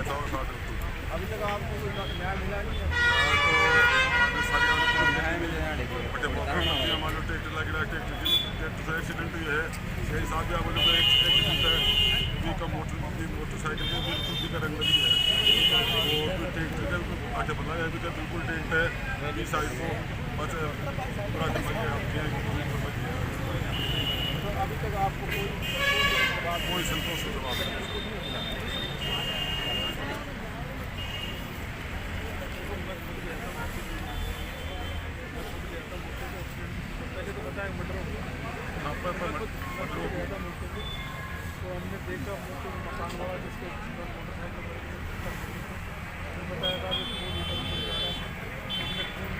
था और साथ अभी तक आपको कोई न्याय मिला नहीं है? बटे मौके पर हमारे ट्रैक्टर लग रहा है, ट्रैक्टर से एक्सीडेंट हुई है। सही साहब भी हमारे को एक्सीडेंट है जी का मोटरसाइकिल के बिल्कुल भी का रंग लगी है। वो ट्रैक्टर के आगे बना है, बिल्कुल टेंट है इस साइड को बस पूरा तो अभी तक आपको कोई संतोष का जवाब नहीं। पहले तो बताया मटर तो हमने देखा मकान वाला जिसको मोटरसाइकिल बताया था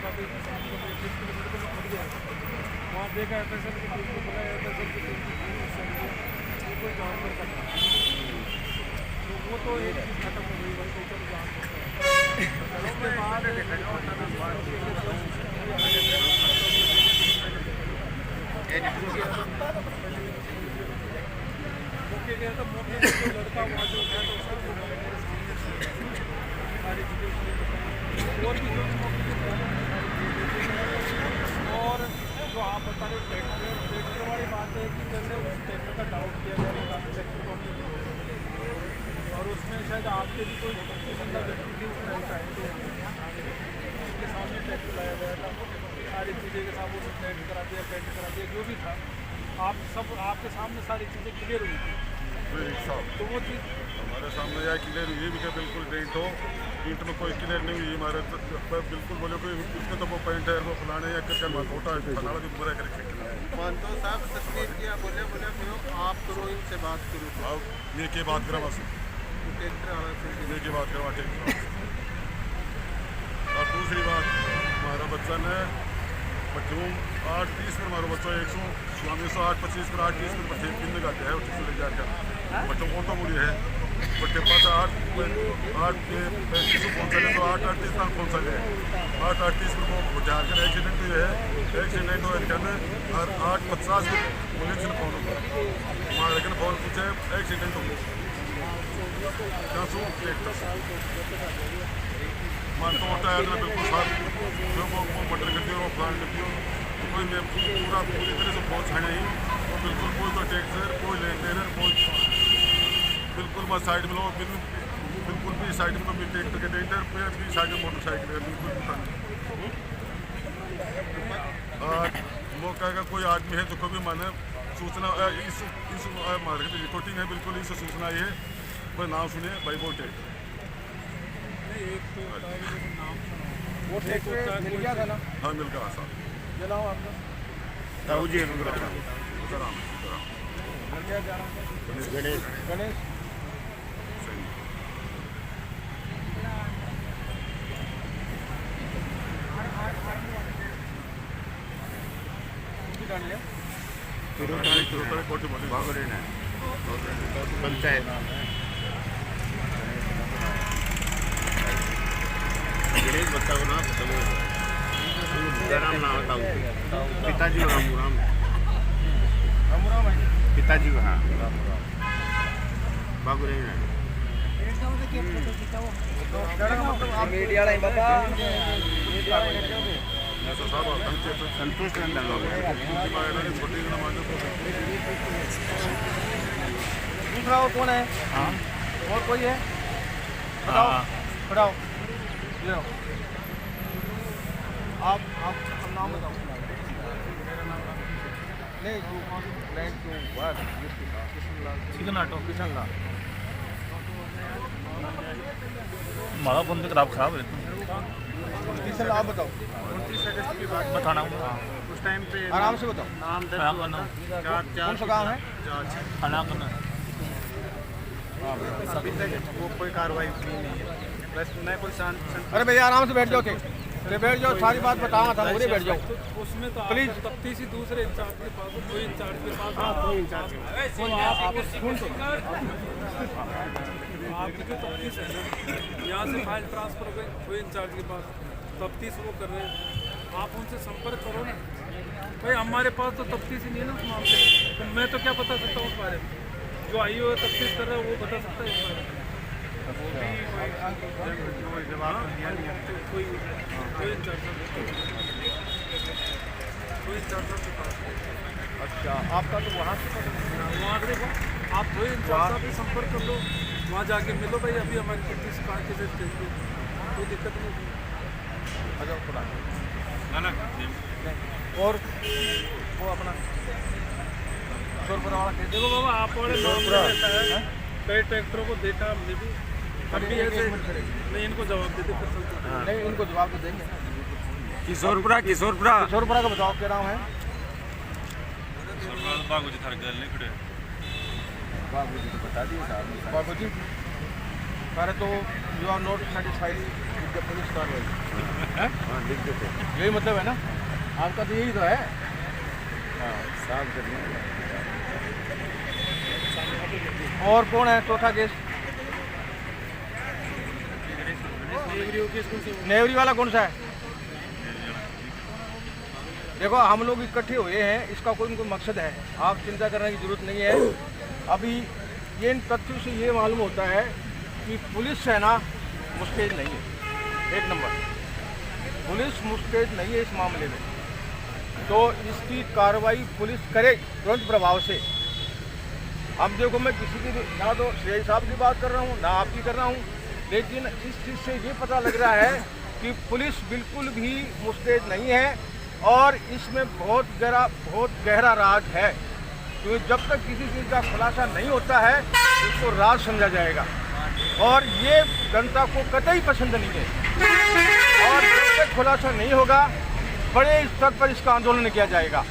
का भी 20 किलोमीटर को फट गया। वहाँ देखा एफएसएल की टीम को बुलाया, एफएसएल की टीम की कोई जानवर का तो वो तो एक चीज़ खत्म हो गई, वही चलो जानवर उसके बाद मौके गया तो मौके पर जो लड़का वहाँ जो है तो सर सारी चीज़ें और भी जो और जो आप बता रहे ट्रैक्टर वाली बात है कि जैसे उस ट्रैक्टर का डाउट किया गया ट्रैक्टर को और उसमें शायद आपके भी कोई पसंदीदा व्यक्ति थी उसमें शायद तो उसके सामने ट्रैक्टर लाया गया था, सारी चीज़ें के साथ वो पेंट करा दिया जो भी था, आप सब आपके सामने सारी चीज़ें क्लियर हुई थी। तो वो चीज़ हमारे सामने यह क्लियर हुई भी क्या बिल्कुल डेंट हो, ईंट में कोई क्लियर नहीं हुई हमारे बिल्कुल बोले कोई उसमें तो वो पॉइंट है वो फलाने या करके छोटा फलाना भी बुरा करके मानतो साहब तस्वीर किया बोले आप करो इनसे बात करो अब ये के बात करा बस ये की बात करवा ट्रैक्टर और दूसरी बात हमारा बच्चा ने जून 8:30 पर हमारा बच्चा 108:25 पर 8:30 पर बच्चे दिन में जाते हैं उससे ले जाकर बच्चों ऑटो मुड़ी है बच्चे पास 8:35 पहुँचा ले तो 8:38 तक पहुँचा ले 8:38 पर वो जाकर एक्सीडेंट हुई है। एक्सीडेंट हुआ कहने और 8:50 पर पुलिस ने फोन होगा हमारे लेकिन फोन पूछे एक्सीडेंट हो गया मान तो होता है बिल्कुल साफ जो वो मटर करती हो वो प्लान करती हो तो कोई मैं पूरी तरह से पहुँच है नहीं वो बिल्कुल कोई तो टैक्सर कोई लेटेनर कोई बिल्कुल मैं साइड में लो बिल्कुल भी साइड में भी ट्रैक्टर के डेंटर पे भी साइड में मोटरसाइकिल है बिल्कुल और मौका का कोई आदमी है जो भी माने सूचना इस मार्केट रिपोर्टिंग है बिल्कुल इस सूचना ये भाई नाम सुनिए भाई वो ट्रैक्टर वो ट्रैक्टर मिल गया था ना? हाँ मिल गया साहब जलाओ आपका राहुल जी गणेश कोटी पंचायत गणेश बच्चा को ना राम नाम बताऊँ पिताजी राम पिताजी हाँ बाबू रही मीडिया बाबा संतुष्ट दूसरा और कौन है? हाँ और कोई है? बताओ बताओ ले आओ आप नाम बताओ नहीं किशन हमारा फोन तो खराब है किशन आप बताओ बताना उस टाइम पे आराम से बताओ नाम करना कौन सा काम है? खाना करना अभी तक वो कोई कार्रवाई नहीं है बस मैं कोई अरे भैया आराम से बैठ जाओ थे बैठ जाओ सारी बात बताना था मुझे बैठ जाओ उसमें तो प्लीज तफ्तीशी दूसरे इंचार्ज के पास कोई इंचार्ज के पास आपकी जो तफ्तीश है ना यहाँ से फाइल ट्रांसफर हो गई कोई इंचार्ज के पास तफ्तीश वो कर रहे हैं आप उनसे संपर्क करो ना भाई हमारे पास तो तफ्तीश ही नहीं है ना उस मामले तो मैं तो क्या बता सकता हूँ उस बारे में जो आई हो तफ्तीश कर रहा है वो बता सकता है इस बारे में कोई जवाब तो दिया नहीं है। कोई इंचार्ज अच्छा, आपका तो वहाँ से वहाँ देखो आप वही इंचार्ज से संपर्क कर लो, वहाँ जाके मिलो भाई अभी हमारी पट्टी से कहाँ कैसे चाहिए, कोई दिक्कत नहीं। अच्छा खुला ना और वो अपना शोरपुरा वाला कैसे देखो बाबा आप वाले मामले रहता है, कई ट्रैक्टरों को देखा हमने भी, हम भी ऐसे नहीं इनको जवाब देते फिर चलते। नहीं, इनको जवाब तो देंगे। किशोरपुरा शोरपुरा का बताओ क्या नाम है? बागू जी थारे गल नहीं खड़े बाबू जी को बता दिए साहब ने। बाबू जी पहले तो you are not satisfied with the police कार्रवाई, हाँ लिख देते। यही मतलब है ना आपका? तो यही तो है। हाँ साफ करने और कौन है चौथा केस? नेवरी वाला कौन सा है? देखो हम लोग इकट्ठे हुए हैं, इसका कोई न कोई मकसद है, आप चिंता करने की जरूरत नहीं है। अभी ये इन तथ्यों से ये मालूम होता है कि पुलिस है ना मुस्तैद नहीं है। एक नंबर पुलिस मुस्तैद नहीं है इस मामले में, तो इसकी कार्रवाई पुलिस करे तुरंत प्रभाव से। अब देखो मैं किसी की ना तो सीआई साहब की बात कर रहा हूँ ना आपकी कर रहा हूँ, लेकिन इस चीज़ से ये पता लग रहा है कि पुलिस बिल्कुल भी मुस्तैद नहीं है और इसमें बहुत गहरा राज है, क्योंकि जब तक किसी चीज़ का खुलासा नहीं होता है उसको राज समझा जाएगा और ये जनता को कतई पसंद नहीं है। और जब तक खुलासा नहीं होगा बड़े स्तर पर इसका आंदोलन किया जाएगा।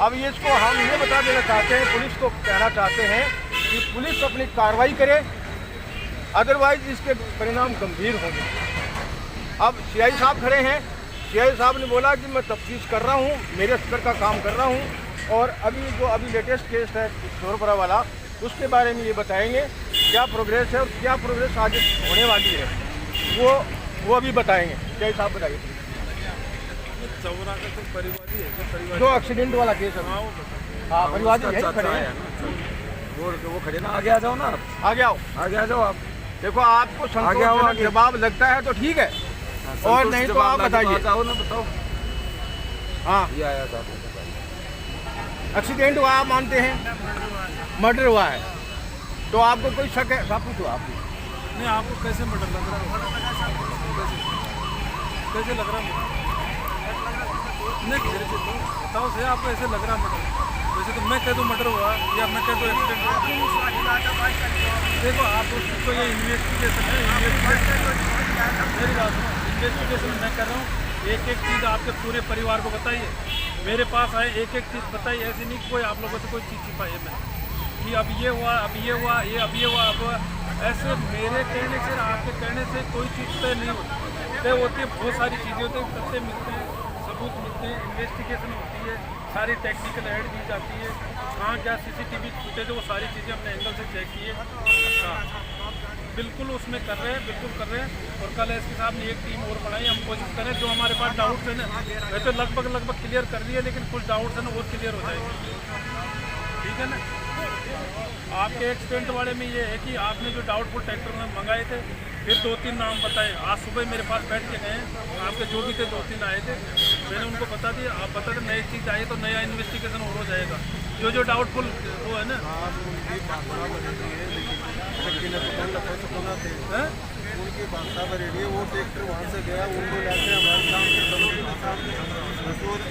अब ये इसको हम ये बता देना चाहते हैं, पुलिस को कहना चाहते हैं कि पुलिस अपनी कार्रवाई करे, अदरवाइज इसके परिणाम गंभीर होंगे। अब सीआई साहब खड़े हैं, सीआई साहब ने बोला कि मैं तफ्तीश कर रहा हूँ, मेरे स्तर का काम कर रहा हूँ, और अभी लेटेस्ट केस है शोरपुरा वाला, उसके बारे में ये बताएंगे क्या प्रोग्रेस है और क्या प्रोग्रेस आगे होने वाली है, वो अभी बताएंगे। सीआई साहब बताइए। चौरा का तो परिवादी है, परिवार जो एक्सीडेंट वाला केस है, हाँ परिवादी है, खड़े हैं। वो खड़े ना, आगे आ जाओ ना, आगे आओ, आगे आ जाओ आप। देखो आपको संतोषजनक जवाब लगता है तो ठीक है, और नहीं तो आप बताइए। जाओ ना, बताओ। हाँ ये आया था, एक्सीडेंट हुआ आप मानते हैं, मर्डर हुआ है, तो आपको कोई शक है? सब पूछो आप। नहीं आपको कैसे मर्डर लग रहा है, कैसे लग रहा है? नहीं धीरे से बताओ सही, आपको ऐसे लग रहा है मर्डर? वैसे तो मैं कह दूँ मर्डर हुआ या मैं कह दूँ एक्सीडेंट हुआ। देखो आप उसको ये इन्वेस्टिगेशन है, मेरी बात सुनो, इन्वेस्टिगेशन मैं कर रहा हूँ, एक एक चीज़ आपके पूरे परिवार को बताइए, मेरे पास आए एक एक चीज़ बताइए, ऐसी नहीं कि कोई आप लोगों से कोई चीज़ छिपाई है मैं कि अब ये हुआ, अब ये हुआ, अब ये हुआ, अब ऐसे मेरे कहने से आपके कहने से कोई चीज़ तय नहीं होती, तय होती है बहुत सारी चीज़ें होती हैं, तथ्य मिलते हैं, सबूत मिलते हैं, इन्वेस्टिगेशन होती है, सारी टेक्निकल ऐड दी जाती है, कहाँ क्या सीसीटीवी फुटेज, वो सारी चीज़ें हमने एंगल से चेक की है। हाँ बिल्कुल उसमें कर रहे हैं, बिल्कुल कर रहे हैं, और कल एसपी साहब ने एक टीम और बढ़ाई, हम कोशिश करें जो हमारे पास डाउट्स हैं ना, मैं तो लगभग क्लियर कर रही है, लेकिन कुछ डाउट्स हैं ना और क्लियर हो जाएंगे, ठीक है ना। आपके एक्सीडेंट वाले में ये है कि आपने जो डाउटफुल ट्रैक्टर मंगाए थे, फिर 2-3 नाम बताए, आज सुबह मेरे पास बैठ के गए, आपके जो भी थे 2-3 आए थे, मैंने उनको बता दिया, आप बता दें नई चीज़ आई तो नया इन्वेस्टिगेशन और हो जाएगा, जो डाउटफुल वो है ना। उनकी भाषा बरेडी वो ट्रैक्टर वहाँ से गया, उनको लाके हमारे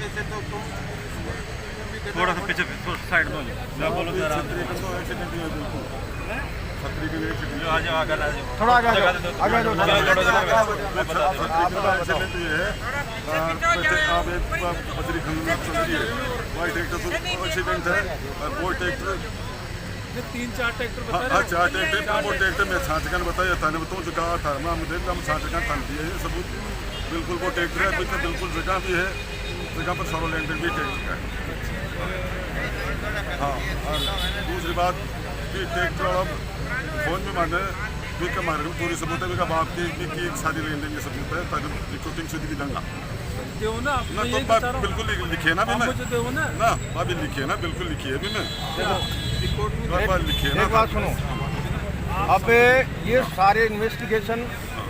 ऐसे तो तुम थोड़ा सा पीछे साइड में मैं बोलूँ जरा एक्सीडेंट हुआ बिल्कुल छतरी के लिए एक्सीडेंट आ जाओ आगे आ जाओ, थोड़ा आगे आ जाओ, आगे आ जाओ। एक्सीडेंट ये है, आप एक बजरी खंड में चल रही है, वही ट्रैक्टर से एक्सीडेंट है, और वो ट्रैक्टर 3-4 ट्रैक्टर बता हाँ 4 ट्रैक्टर, वो ट्रैक्टर में छांटकन बताया था, बताऊँ जो कहा था मैं हम छांटकन थान दिए ये सबूत, बिल्कुल वो ट्रैक्टर है, बिल्कुल जगह भी है, जगह पर सरो लैंडर भी ट्रैक्टर है। हाँ और दूसरी बात कि ट्रैक्टर अब फोन में माने भी का मारे पूरी सबूत है, भी बाप की एक शादी लेन देन ये सबूत है, ताकि रिकॉर्डिंग से भी दंगा दो ना ना तो बात बिल्कुल लिखिए ना भी मैं मुझे दो ना अभी लिखिए ना, बिल्कुल लिखिए भी मैं रिकॉर्ड में बात लिखिए ना। एक बात सुनो, अब ये सारे इन्वेस्टिगेशन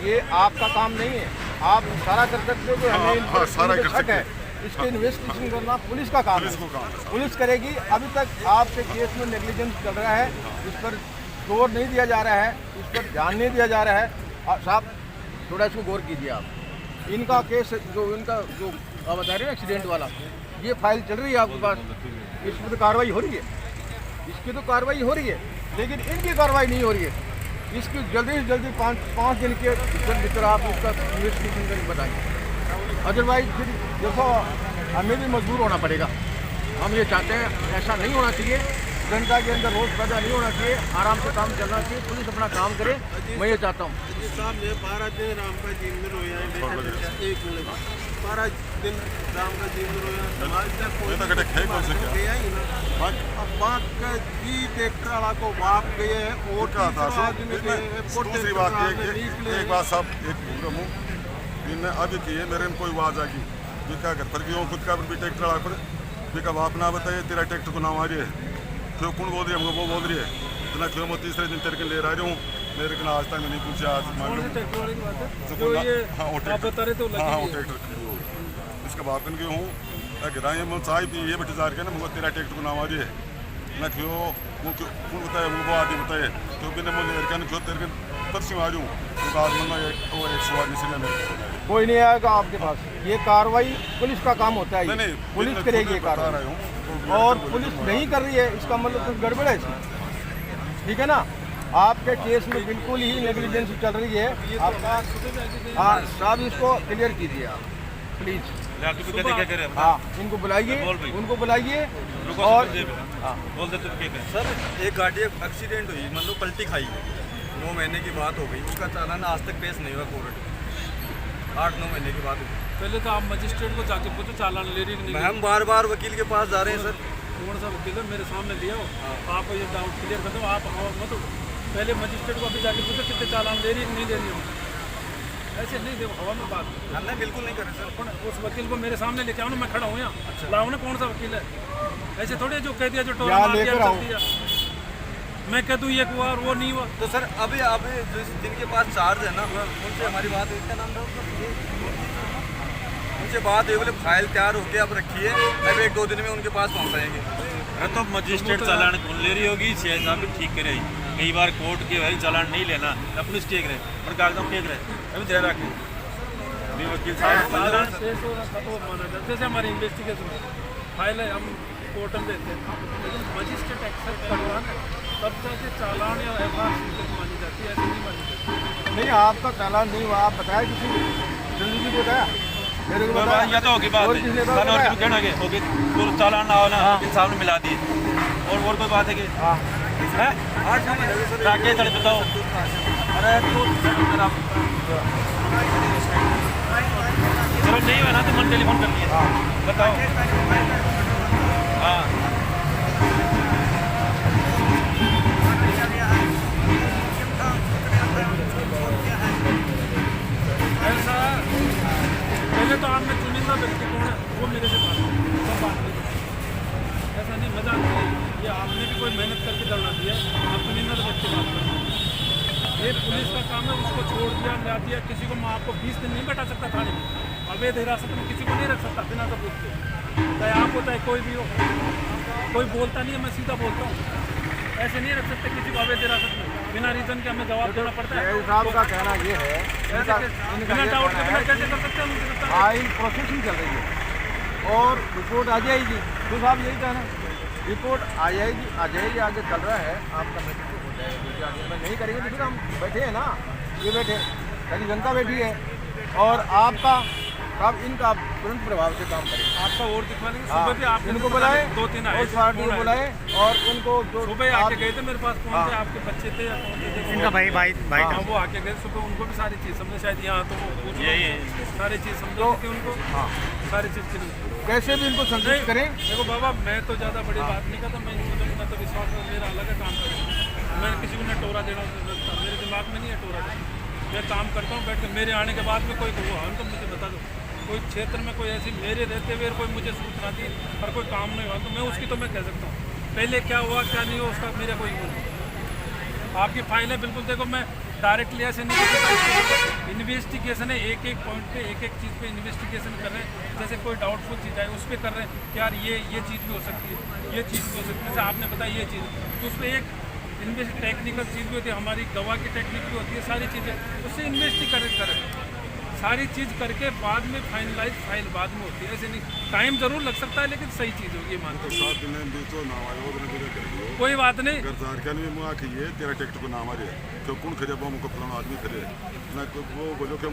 ये आपका काम नहीं है, आप सारा कर सकते हो, जो हमें इन पर सारा कर शक सकते है हैं। इसके इन्वेस्टिगेशन करना पुलिस का काम पुलिस को काम है। पुलिस करेगी। अभी तक आपके केस में नेग्लिजेंस चल रहा है, इस पर जोर नहीं दिया जा रहा है, इस पर ध्यान नहीं दिया जा रहा है। साहब थोड़ा इसको गौर कीजिए आप। इनका केस जो आप बता रहे हैं एक्सीडेंट वाला, ये फाइल चल रही है आपके पास, इस पर तो कार्रवाई हो रही है, इसकी तो कार्रवाई हो रही है, लेकिन इनकी कार्रवाई नहीं हो रही है। इसकी जल्दी से जल्दी पाँच दिन के भीतर आप इसका इन्वेस्टिगेशन करके बताइए। अदरवाइज फिर देखो हमें भी मजबूर होना पड़ेगा। हम ये चाहते हैं ऐसा नहीं होना चाहिए, जनता के अंदर रोष पैदा नहीं होना चाहिए, आराम से काम चलना चाहिए, पुलिस अपना काम करे। मैं ये चाहता हूँ। साहब ये 12 दिन राम का जीवन रोया है, 12 दिन राम का जीवन रोया समाज तक कोई तो कटे खे कौन से क्या? गया ही ना। अब बात का जी ट्रैक्टर वाला को बाप गए हैं और क्या था तीसरा आदमी गए हैं, दूसरी बात ये कि एक बात साहब एक इनने अभी की है, मेरे में कोई आवाज आ गई ये क्या कर पर खुद का भी ट्रैक्टर वाला पर ये कब आप ना बताइए तेरा ट्रैक्टर को नाम आ रही है, क्यों कौन बोल रही है, हमको वो बोल रही है इतना क्यों। मैं तीसरे दिन तेरे के ले रहा हूँ, मेरे को आज तक मैंने पूछा आज मान लो ट्रैक्टर वाली बात है जो जो ये हाँ वो आप बता रहे थे वो लगी हाँ वो हुई है। ट्रैक्टर इसका बात करके हूँ गिराए मैं चाय पी ये बच्चे जा रहे ना मुझे तेरा ट्रैक्टर को नाम आ रही है ना क्यों वो कौन बताए वो आदमी बताए क्यों बिना मुझे क्यों तेरे के परसों आ जाऊँ तो आज मैं वो 100 आदमी से मेरे कोई नहीं आएगा आपके पास। ये कार्रवाई पुलिस का काम होता है, नहीं, ये पुलिस करेगी ये बता कार्रवाई। रहा हूँ और पुलिस नहीं कर रही है इसका मतलब कुछ गड़बड़ है इसमें, ठीक है ना। आपके केस में बिल्कुल ही नेग्लिजेंस चल रही है आपका। हाँ साहब इसको क्लियर कीजिए आप प्लीज़। क्या करें? हाँ इनको बुलाइए, उनको बुलाइए और हाँ बोल दे तुम क्या करें? सर एक गाड़ी एक्सीडेंट हुई, मतलब पलटी खाई, 9 महीने की बात हो गई, उसका चालान आज तक पेश नहीं हुआ कोर्ट में, 8-9 महीने की बात हुई। पहले तो आप मजिस्ट्रेट को जाके पूछो चालान ले रही कि नहीं। हम बार बार वकील के पास जा रहे हैं सर। कौन सा वकील है मेरे सामने लिया हो, आप ये डाउट क्लियर कर दो। आप मत पहले मजिस्ट्रेट को अभी जाके पूछो कितने चालान ले रही है कि नहीं ले रही हो। ऐसे नहीं देखो हवा में बात हमने बिल्कुल नहीं करे सर। अपन उस वकील को मेरे सामने लेके आओ ना, मैं खड़ा हूँ यहाँ। लाओ ना कौन सा वकील है, ऐसे थोड़ी जो कह दिया जो टोला मार दिया चल दिया, मैं कह दूँ ये हुआ और वो नहीं हुआ। तो सर अभी जिनके पास चार्ज है ना उनसे हमारी बात हुई, क्या नाम था उनसे बात हुई, बोले फाइल तैयार होके अब रखिए, अब 1-2 दिन में उनके पास पहुँचाएंगे। अरे तो मजिस्ट्रेट चालान कौन ले रही होगी, सीआई साहब भी ठीक करे। कई बार कोर्ट के भाई चालान नहीं लेना, अपनी टेक रहे और कागजात टेक रहे, अभी ध्यान रखें अभी वकील साहब चालान शेष हो रहा था तो माना जाता, जैसे हमारी इन्वेस्टिगेशन फाइल है हम कोर्ट में देते हैं, लेकिन मजिस्ट्रेट एक्सेप्ट करवाना तब जाके चालान या एफआईआर मानी जाती है, ऐसे नहीं मानी जाती। नहीं आपका चालान नहीं हुआ, आप बताया किसी जल्दी जी को बताया मेरे को बताया। या तो होगी बात और है किसने और बताया? कुछ कहना है होगी तो चालान ना हो ना वकील साहब ने मिला दिए और कोई बात है कि हाँ है 8-9 महीने से सर ताकि चले बताओ। अरे तो मेरा चलो नहीं हुआ ना तो मन टेलीफोन कर दिए बताओ। हाँ ऐसा पहले तो आपने चुनिंदा व्यक्ति कौन है वो मेरे से बात सब बात नहीं, ऐसा नहीं मजाक नहीं, ये आपने भी कोई मेहनत करके धरना दिया, आप चुनिंदा व्यक्ति बात करें। ये पुलिस का काम है, उसको छोड़ दिया ला दिया, किसी को मैं आपको 20 दिन नहीं बैठा सकता थाने में, अवैध हिरासत में किसी को नहीं रख सकता बिना सब कुछ के, चाहे आप होता है कोई भी हो, कोई बोलता नहीं है मैं सीधा बोलता हूँ, ऐसे नहीं रख सकते किसी को अवैध हिरासत में बिना रीजन के हमें जवाब देना पड़ता है। साहब का कहना ये है, बिना डाउट के बिना कैसे कर सकते हैं मुझे लगता है। फाइल प्रोसेसिंग चल रही है और रिपोर्ट आ जाएगी, तो साहब यही कहना है रिपोर्ट आ जाएगी आगे चल रहा है आपका मैटर हो जाएगा। अगर नहीं करेंगे तो फिर हम बैठे हैं ना, ये बैठे सारी जनता बैठी है और आपका साहब इनका तुरंत प्रभाव से काम करें। आपका और दिखवा लेंगे, हाँ, सुबह भी आप इनको बुलाए 2-3 आए, और पार्टी को बुलाए और उनको जो सुबह आके गए थे मेरे पास, कौन थे आपके बच्चे थे या कौन थे इनका भाई हाँ, वो आके गए सुबह, उनको भी सारी चीज़ समझे, शायद यहाँ तो वो यही सारी चीज़ समझो कि उनको सारी चीज़ के लिए कैसे भी इनको संतुष्ट करें। देखो बाबा मैं तो ज़्यादा बड़ी बात नहीं करता, मैं तो विश्वास मेरा अलग है काम करें, मैं किसी को न टोरा देना, मेरे दिमाग में नहीं है टोरा देना, मैं काम करता हूँ बैठ के। मेरे आने के बाद में कोई हुआ तो मुझे बता दो, कोई क्षेत्र में कोई ऐसी मेरे रहते हुए कोई मुझे सूचना दी और कोई काम नहीं हुआ तो मैं उसकी तो मैं कह सकता हूँ, पहले क्या हुआ क्या नहीं हुआ उसका मेरा कोई वो नहीं। आपकी फाइलें बिल्कुल देखो, मैं डायरेक्टली ऐसे नहीं करता। इन्वेस्टिगेशन है, एक एक पॉइंट पे एक एक चीज़ पे इन्वेस्टिगेशन कर रहे हैं। जैसे कोई डाउटफुल चीज़ है उस पर कर रहे हैं कि यार ये चीज़ भी हो सकती है, ये चीज़ भी हो सकती है। जैसे आपने बताया ये चीज़, तो उस पर एक टेक्निकल चीज़ भी होती है, हमारी गवाह की टेक्निक भी होती है, सारी चीज़ें उससे इन्वेस्टिगेट करें, सारी चीज़ करके बाद में फाइनलाइज फाइल बाद में होती है। ऐसे नहीं, टाइम जरूर लग सकता है लेकिन सही चीज़ होगी, मानते हैं। 7 दिन भी तो ना आयो ओदने भी कर कोई बात नहीं। गरजार क्या नहीं मुआ कि ये तेरा टिकट को नाम आ रहा है तो कौन खरे बम को फलाना आदमी खरे ना वो बोलो कि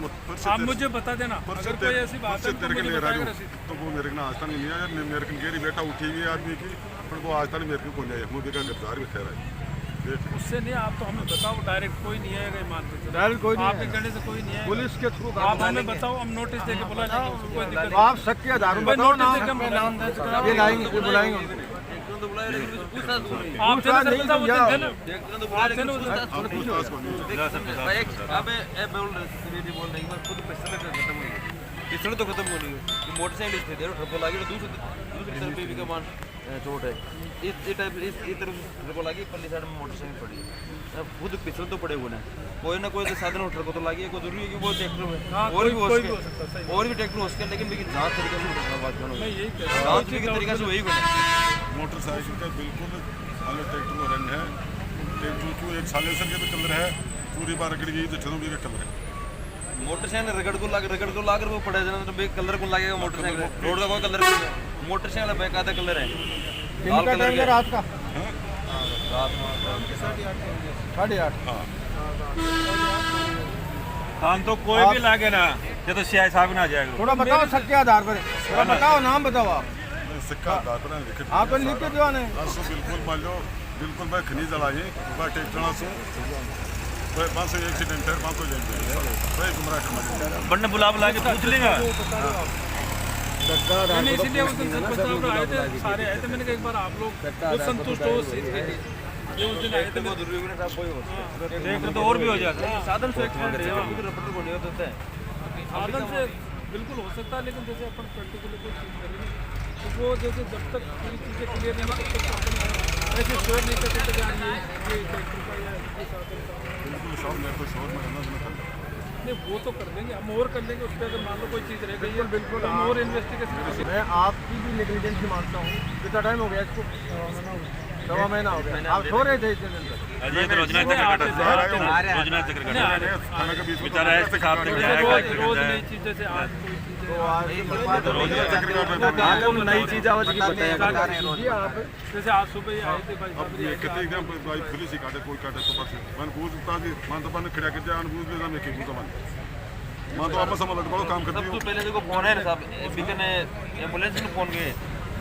आप मुझे बता देना अगर कोई ऐसी बात है तो तेरे के मुझे लिए बताएगा राजू रसीद। तो वो मेरे को आज तक नहीं आया, मेरे को गेरी बेटा उठी हुई आदमी की पर वो आज तक मेरे को कौन आया, मुझे का गरजार भी ठहरा है। उससे नहीं, आप तो हमें बताओ, डायरेक्ट कोई नहीं आएगा, मानते हैं। डायरेक्ट कोई नहीं आपके कहने से कोई नहीं आएगा, पुलिस के थ्रू आप हमें बताओ, हम नोटिस देके बुला लेंगे, उसको कोई दिक्कत आप शक के आधार पर नहीं। बताओ नोटिस देके नाम, हम बुला लेंगे। ये लाएंगे, ये बुलाएंगे उनको। आप थे ना सर, वो दिन थे ना, आप पूछताछ को नहीं पिछले तो खत्म होनी है, मोटरसाइकिल इस थे ट्रपो लगी तो दूसरी तरफ भी कमान चोट है, इस टाइप इस तरफ ट्रपो लगी, परली साइड में मोटरसाइकिल पड़ी है। खुद पिछले तो पड़े हुए हैं, कोई ना कोई तो साधन ट्रको तो लगी है, कोई जरूरी है कि वो ट्रैक्टर में और भी हो सके, और भी ट्रैक्टर हो सके, लेकिन जांच तरीके से बात करो, जांच तरीके से वही बने। मोटरसाइकिल का बिल्कुल अलग ट्रैक्टर का रंग है, ट्रैक्टर को एक साइलेंसर के भी कलर है, पूरी बार रगड़ी गई तो भी का कलर है। मोटरसाइकिल रगड़ को लाकर वो पड़े जाना तो कलर को लगेगा मोटरसाइकिल, रोड का कोई कलर नहीं है, मोटरसाइकिल बैक आधा कलर है, कितने का टाइम है रात का? रात में 8:30। हम तो कोई भी लागे ना, ये तो सीआई साहब ना जाएगा। थोड़ा बताओ शक के आधार पर, थोड़ा बताओ, नाम बताओ आप। सिक्का आधार पर लिखे आप तो लिख के दो ने बिल्कुल मान लो बिल्कुल मैं खनी जलाई ट्रैक्टर से 500 एक्सीडेंट है, 500 वही गुमराह करना बनने बुला के पूछ लेगा। नहीं, इसीलिए उस दिन सरपंच साहब आए थे, सारे आए थे, मैंने कहा एक बार आप लोग खुद संतुष्ट हो उस चीज़ के लिए। जो उस दिन आए थे वो ट्रैक्टर तो और भी हो जाता है। साधन से एक्सीडेंट है, रपट को नहीं होता है, साधन से बिल्कुल हो सकता है, लेकिन जैसे अपन पर्टिकुलर कोई चीज़ करेंगे तो वो जैसे जब तक पूरी चीज़ें क्लियर नहीं होती तब तक अपन ऐसे श्योर नहीं कर सकते कि ये ट्रैक्टर का या ये साधन का। बिल्कुल शौक मेरे को शोर में रहना नहीं, वो तो कर देंगे, हम और कर लेंगे उस पर। अगर मान लो कोई चीज़ रह गई है बिल्कुल हम और इन्वेस्टिगेशन। मैं आपकी भी नेग्लिजेंस मानता हूँ। कितना टाइम हो गया इसको? 1.5 महीना हो गया। आप सो रहे थे इतने दिन तक? अजय तो रोजना चक्कर काटा है, रोजना चक्कर काटा है, खाना के बीच में बेचारा ऐसे साहब तक जाएगा, रोज नई चीज़, जैसे आज कोई चीज़ तो आज नई चीज आवाज की पता है आप जैसे आज सुबह ही आए थे भाई अब ये कितने ग्राम भाई पुलिस ही काटे कोई काटे तो बस मन पूछता जी मन तो बन खड़ा कर जान पूछ ले मैं की तो मन तो आपस में बड़ो काम करती हूं। सबसे पहले देखो फोन है ना साहब, बिकन एम्बुलेंस को फोन किए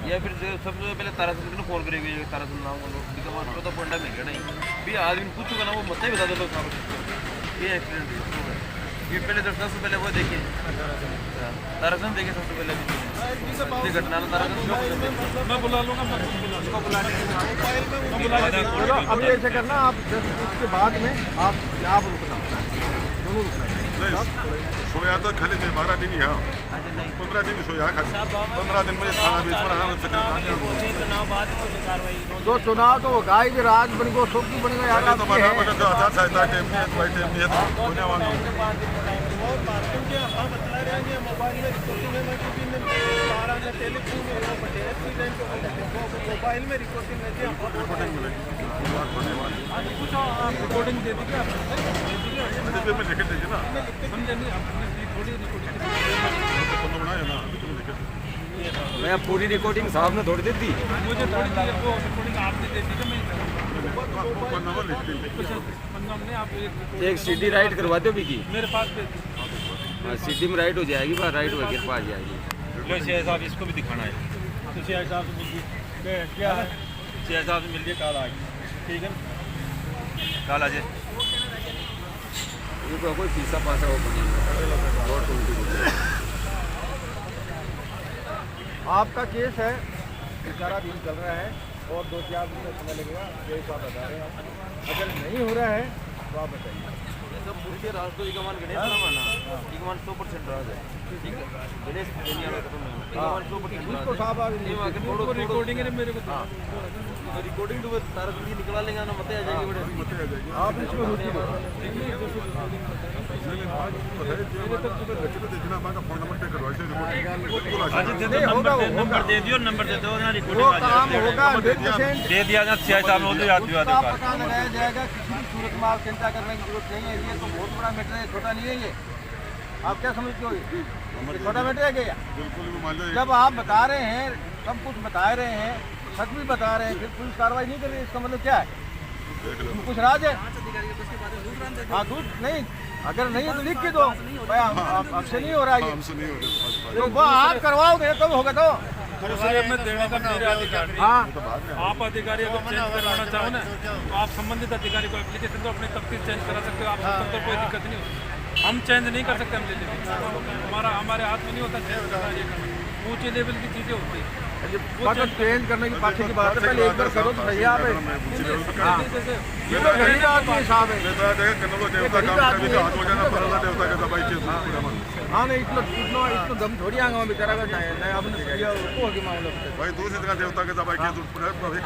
या फिर सबसे पहले तारासिंह को फोन करेंगे, तारासिंह नाम बोलो बिकन मान तो पॉइंट में नहीं भी आदमी पूछूंगा ना वो मत ही बता दो लोग साहब ये एक्सीडेंट हुआ। ये पहले 10 से पहले वो देखिए तारासिंह देखे सबसे पहले ये घटना तारासिंह मैं बुला लूँगा, मैं उसको बुला लेंगे। अभी ऐसे करना आप उसके बाद में आप रुकना, दोनों रुकना। सोया तो खाली मैं 12 दिन ही हाँ 15 दिन सोया खाली 15 दिन में थाना बीच में तो चुनाव तो होगा ही, राज बन गो सब बन गया यार। तो बना बना जो आचार संहिता टाइम में कोई टाइम नहीं है तो होने वाला मोबाइल में रिकॉर्डिंग है, मोबाइल में रिकॉर्डिंग कुछ आप रिकॉर्डिंग दे दीजिए, आप में लिख दीजिए ना समझे नहीं, आपने थोड़ी रिकॉर्डिंग बनाया ना मैं पूरी रिकॉर्डिंग साहब ने थोड़ी दी थी, मुझे थोड़ी सी वो रिकॉर्डिंग आपने दे दी, मैं नंबर लिख दीजिए पन्ना में आप एक एक सीडी राइट करवा दो भी की मेरे पास भेज दीजिए। सीडी में राइट हो जाएगी, बाहर राइट होकर पास जाएगी। लो सीआई साहब इसको भी दिखाना है, तो सीआई साहब से मिलिए, क्या है सीआई साहब से मिलिए कल आज, ठीक है कल आ जाए। कोई पीसा पासा हो आपका केस है, बेचारा दिन चल रहा है और 2-4 दिन का समय लगेगा, यही बात बता रहे हैं आप। अगर नहीं हो रहा है तो आप बताइए। सब मुख्य राज तो एकमान गणेश नाम है ना, एकमान 100% राज है, ठीक है, गणेश दुनिया में खत्म है, एकमान 100% राज है। साहब आप ये आगे फोटो रिकॉर्डिंग है मेरे को रिकॉर्डिंग तो सारा जिंदगी निकला लेंगे ना, मते आ जाएंगे बड़े। आप इसमें रुचि लो। देखना बाका फोन नंबर टेक करवाइए रिपोर्ट आज दे दो नंबर दे दियो, नंबर दे दो ना, वो रिकॉर्डिंग आ काम जाए होगा 100%। दे दिया ना, सीआई साहब ने याद दिवा दो का पता लगाया जाएगा, किसी भी सूरत में आप चिंता करने की जरूरत नहीं है। ये तो बहुत बड़ा मैटर है, छोटा नहीं है ये। आप क्या समझते हो, ये छोटा मैटर है क्या? बिल्कुल भी मान लो जब आप बता रहे हैं, सब कुछ बता रहे हैं, सच भी बता रहे हैं, फिर पुलिस कार्रवाई नहीं कर रही, इसका मतलब क्या है? इसमें कुछ राज है? हाँ, दूध नहीं, अगर नहीं है तो लिख के दो भाई, आपसे नहीं हो रहा ये, हमसे नहीं हो रहा तो वो आप करवाओ दे तब होगा तो। मैं देने का मेरे अधिकार नहीं। हाँ, आप अधिकारी अगर चेंज करवाना चाहो ना, तो आप संबंधित अधिकारी को एप्लीकेशन तो अपनी तफ्तीश चेंज करा सकते हो, आप सिस्टम तो कोई दिक्कत नहीं होती। हम चेंज नहीं कर सकते, हम ले लेंगे, हमारे हाथ में नहीं होता चेंज करना, ये करना ऊँचे लेवल की चीज़ें होती है। मतलब चेंज करने की पाछे की बात है, पहले एक बार करो तो सही है। आप जैसे ये तो गरीब आदमी साहब है। हाँ नहीं, इतना दम थोड़ी आएगा बेचारा का, नहीं आपने किया उसको आगे मामला भाई दूसरी जगह देवता के दबाई के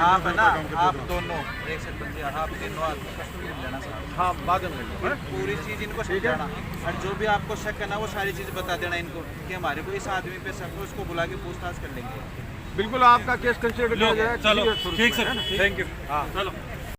आप है ना, आप दोनों एक सेकंड, आप तीनों आदमी कस्टडी में लेना सर। हाँ बाद में मिल जाएगा। पूरी चीज़ इनको समझाना, और जो भी आपको शक है ना, वो सारी चीज़ बता देना इनको कि हमारे को इस आदमी पे शक है, उसको बुला के पूछताछ कर लेंगे। बिल्कुल आपका केस कंसिडर किया जाए। चलो ठीक सर, थैंक यू। हाँ चलो।